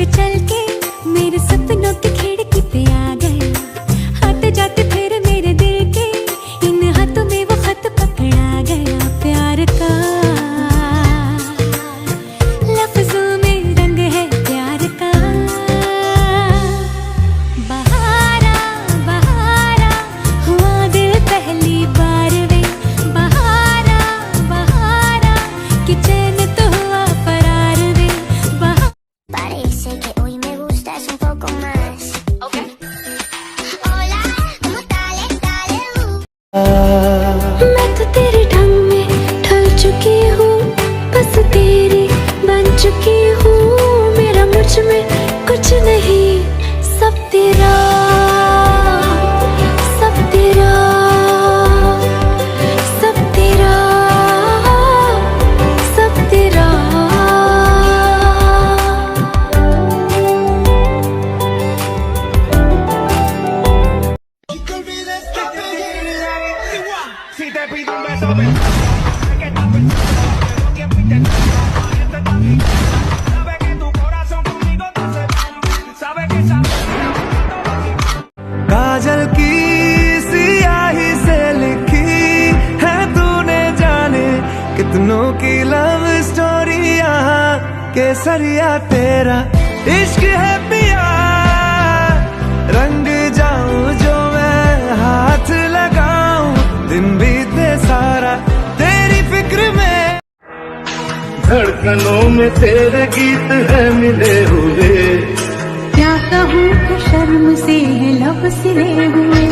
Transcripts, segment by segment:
पे चल के मेरे सपनों की खिड़की पे आ गए, आते जाते फिर मेरे दिल के इन हाथों में वो खत पकड़ा गया प्यार का। लफ्जों में रंग है प्यार का। बहारा बहारा हुआ दिल पहली बार वे, बहारा बहारा कि चैन तो हुआ फरार वे। Parece que hoy me gustas un poco más. Okay. Hola, ¿cómo estás? मैं तो तेरे ढंग में ढल चुकी हूँ, बस तेरी बन चुकी हूँ। मेरा मुझ में कुछ नहीं, सब तेरा, सब तेरा, सब तेरा, सब तेरा। Si te pido un beso, me que estás pensando que fuiste sabe que tu corazón conmigo te hace, sabe que काजल की सियाही से लिखी है तूने जाने कितनों की लव स्टोरी। यहाँ केसरिया तेरा इश्क है पिया, रंग जाऊं जो मैं हाथ लगाऊं, दिन बीते सारा तेरी फिक्र में। धड़कनों में तेरे गीत है मिले हुए, क्या कहूँ कि शर्म से है लब सिले हुए।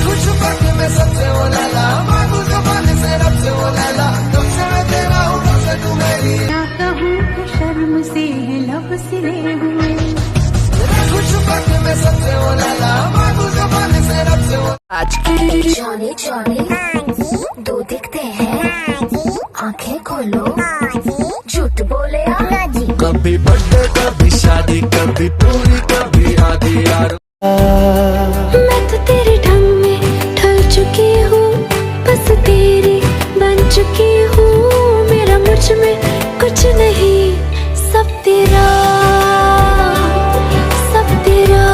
खुश पक में सबसे वो लैला, मांगू ज़बान से रब से वो लैला, तुमसे मैं तेरा हूँ तुमसे तू मेरी। क्या कहूँ कि शर्म से है लब सिले हुए। खुश पक में सबसे वो लैला, मांगू ज़बान से रब से वो। आज की जॉनी जॉनी दो दिखते हैं, आंखें खोलो झूठ बोले जी। कभी बर्थडे कभी शादी, कभी पूरी कभी आधी यार। मैं तो तेरे ढंग में ढल चुकी हूँ, बस तेरी बन चुकी हूँ। मेरा मुझ में कुछ नहीं, सब तेरा, सब तेरा,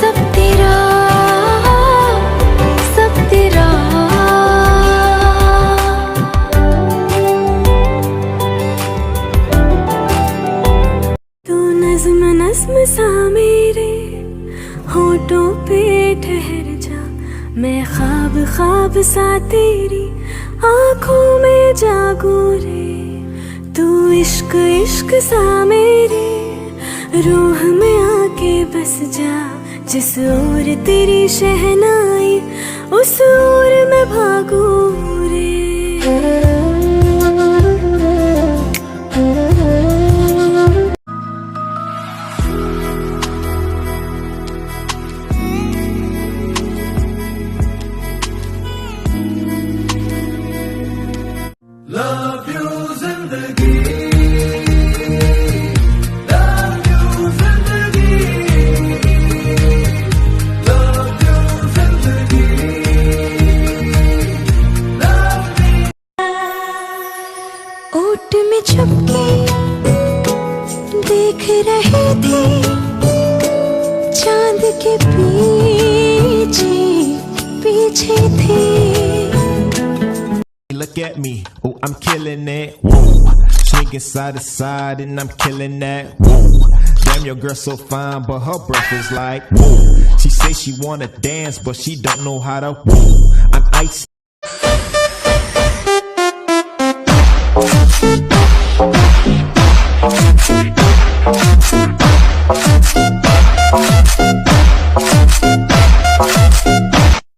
सब तेरा, सब तेरा। तू नज़्म नज़्म सा मेरे होठों पे ठहर जा, मैं ख्वाब ख्वाब सा तेरी आँखों में जागूं रे। तू इश्क इश्क सा मेरे रूह में आके बस जा, जिस ओर तेरी शहनाई उस ओर मैं भागूं रे। Love you जिंदगी, love you जिंदगी, love you जिंदगी, love me। ओट में छुप के देख रहे थे चांद के पीछे पीछे थे। Look at me, oh I'm killing it, whoa. Swinging side to side and I'm killing that, whoa. Damn your girl so fine but her breath is like, whoa. She say she wanna dance but she don't know how to, whoa. I'm ice.